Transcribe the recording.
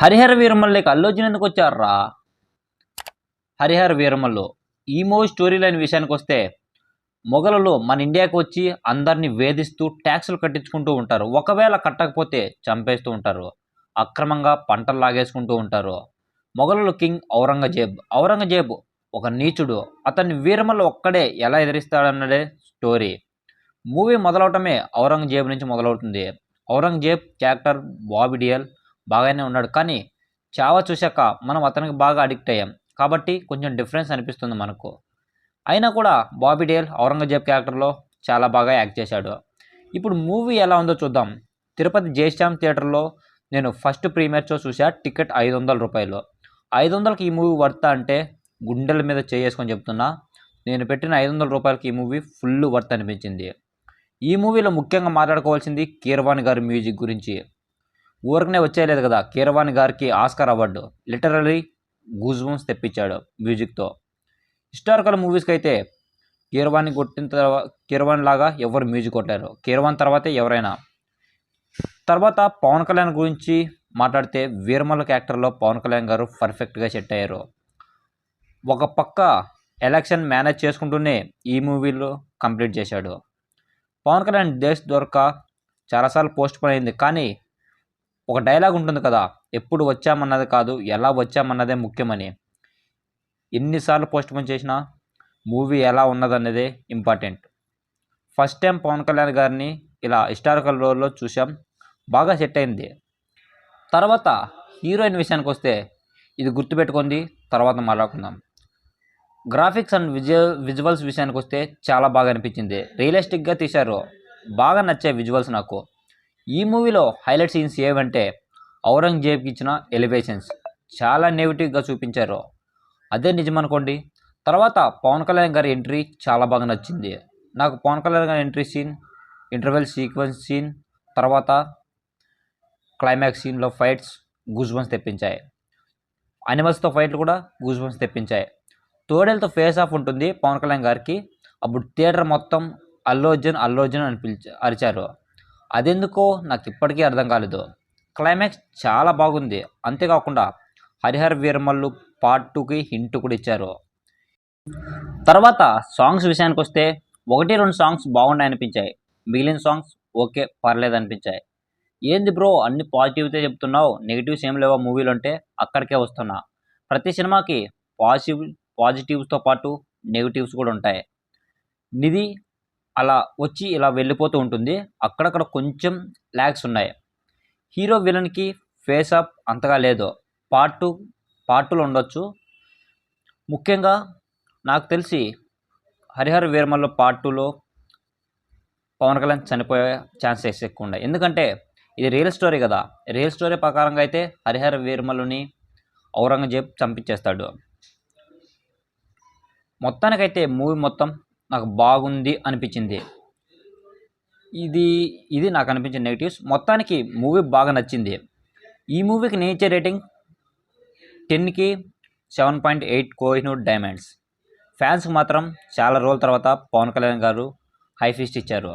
హరిహర వీరమల్లికి అల్లు అర్జున్ ఎందుకు వచ్చారా? హరిహర వీరమల్లు ఈ మూవీ స్టోరీ లైన్ విషయానికి వస్తే, మొఘలులు మన ఇండియాకి వచ్చి అందరినీ వేధిస్తూ ట్యాక్సులు కట్టించుకుంటూ ఉంటారు. ఒకవేళ కట్టకపోతే చంపేస్తూ ఉంటారు. అక్రమంగా పంటలు లాగేసుకుంటూ ఉంటారు. మొఘలులు కింగ్ ఔరంగజేబ్ ఒక నీచుడు. అతన్ని వీరమల్లు ఒక్కడే ఎలా ఎదిరిస్తాడన్నదే స్టోరీ. మూవీ మొదలవటమే ఔరంగజేబ్ నుంచి మొదలవుతుంది. ఔరంగజేబ్ క్యారెక్టర్ బాబీ డియోల్ బాగానే ఉన్నాడు, కానీ చావా చూశాక మనం అతనికి బాగా అడిక్ట్ అయ్యాం కాబట్టి కొంచెం డిఫరెన్స్ అనిపిస్తుంది మనకు. అయినా కూడా బాబీ డియోల్ ఔరంగజేబ్ క్యారెక్టర్లో చాలా బాగా యాక్ట్ చేశాడు. ఇప్పుడు మూవీ ఎలా ఉందో చూద్దాం. తిరుపతి జయశ్యామ్ థియేటర్లో నేను ఫస్ట్ ప్రీమియర్ షో చూసా. టికెట్ 500 రూపాయలు. 500కి ఈ మూవీ వర్త్ అంటే గుండెల మీద చేసుకొని చెప్తున్నా. నేను పెట్టిన 500 రూపాయలకి ఈ మూవీ ఫుల్ వర్త్ అనిపించింది. ఈ మూవీలో ముఖ్యంగా మాట్లాడుకోవాల్సింది కీరవాణి గారి మ్యూజిక్ గురించి. ఊరికనే వచ్చేయలేదు కదా, కీరవాణి గారికి ఆస్కార్ అవార్డు. లిటరలీ గూజ్బంప్స్ తెప్పించాడు మ్యూజిక్తో. హిస్టారికల్ మూవీస్కి అయితే కీరవాణి కొట్టిన తర్వాత కీరవాణి లాగా ఎవరు మ్యూజిక్ కొట్టారు. కీరవాణి తర్వాతే ఎవరైనా. తర్వాత పవన్ కళ్యాణ్ గురించి మాట్లాడితే, వీరమల్ల క్యారెక్టర్లో పవన్ కళ్యాణ్ గారు పర్ఫెక్ట్గా సెట్ అయ్యారు. ఒక పక్క ఎలక్షన్ మేనేజ్ చేసుకుంటూనే ఈ మూవీలో కంప్లీట్ చేశాడు. పవన్ కళ్యాణ్ డేట్స్ దొరక చాలాసార్లు పోస్ట్ పోన్ అయింది, కానీ ఒక డైలాగ్ ఉంటుంది కదా, ఎప్పుడు వచ్చామన్నది కాదు ఎలా వచ్చామన్నదే ముఖ్యమని. ఎన్నిసార్లు పోస్ట్ పోన్ చేసినా మూవీ ఎలా ఉన్నదన్నదే important. First time Pawan Kalyan గారిని ఇలా హిస్టారికల్ రోల్లో చూసాం, బాగా సెట్ అయింది. తర్వాత హీరోయిన్ విషయానికి వస్తే, ఇది గుర్తుపెట్టుకుంది తర్వాత మాట్లాడుకుందాం. గ్రాఫిక్స్ అండ్ విజువల్స్ విషయానికి వస్తే చాలా బాగా అనిపించింది. రియలిస్టిక్గా తీశారు, బాగా నచ్చాయి విజువల్స్ నాకు. ఈ మూవీలో హైలైట్ సీన్స్ ఏవంటే, ఔరంగజేబ్కి ఇచ్చిన ఎలివేషన్స్ చాలా నెగిటివ్గా చూపించారు, అదే నిజమనుకోండి. తర్వాత పవన్ కళ్యాణ్ గారి ఎంట్రీ చాలా బాగా నచ్చింది నాకు. పవన్ కళ్యాణ్ గారి entry scene, interval sequence scene, తర్వాత క్లైమాక్స్ సీన్లో ఫైట్స్ గూజ్బంప్స్ తెప్పించాయి. అనిమల్స్తో ఫైట్లు కూడా గూజ్బంప్స్ తెప్పించాయి. తోడేలతో ఫేస్ ఆఫ్ ఉంటుంది పవన్ కళ్యాణ్ గారికి. అప్పుడు థియేటర్ మొత్తం అల్లు అర్జున్ అని అరిచారు. అదెందుకో నాకు ఇప్పటికీ అర్థం కాలేదు. క్లైమాక్స్ చాలా బాగుంది. అంతేకాకుండా హరిహర వీరమల్లు పార్ట్ 2కి హింట్ కూడా ఇచ్చారు. తర్వాత సాంగ్స్ విషయానికి వస్తే, 1-2 సాంగ్స్ బాగున్నాయి అనిపించాయి. మిగిలిన సాంగ్స్ ఓకే పర్లేదు అనిపించాయి. ఏంది బ్రో అన్ని పాజిటివ్తే చెప్తున్నావు, నెగిటివ్స్ ఏం లేవా మూవీలో అంటే అక్కడికే వస్తున్నా. ప్రతి సినిమాకి పాజిటివ్స్తో పాటు నెగిటివ్స్ కూడా ఉంటాయి. నిధి అలా వచ్చి ఇలా వెళ్ళిపోతూ ఉంటుంది. అక్కడక్కడ కొంచెం ల్యాగ్స్ ఉన్నాయి. హీరో విలన్కి ఫేస్ అప్ అంతగా లేదు. పార్ట్ 2లో ఉండొచ్చు. ముఖ్యంగా నాకు తెలిసి హరిహర వీరమల్లు పార్ట్ 2లో పవన్ కళ్యాణ్ చనిపోయే ఛాన్సెస్ ఎక్కువ ఉన్నాయి. ఎందుకంటే ఇది రియల్ స్టోరీ కదా. రియల్ స్టోరీ ప్రకారంగా అయితే హరిహర వీరమల్లుని ఔరంగజేబ్ చంపించేస్తాడు. మొత్తానికైతే మూవీ మొత్తం నాకు బాగుంది అనిపించింది. ఇది నాకు అనిపించిన నెగిటివ్స్. మొత్తానికి మూవీ బాగా నచ్చింది. ఈ మూవీకి నేను ఇచ్చే రేటింగ్ 10కి 7.8 కోహినూర్ డైమండ్స్. ఫ్యాన్స్కి మాత్రం చాలా రోజుల తర్వాత పవన్ కళ్యాణ్ గారు హై ఫీస్ట్ ఇచ్చారు.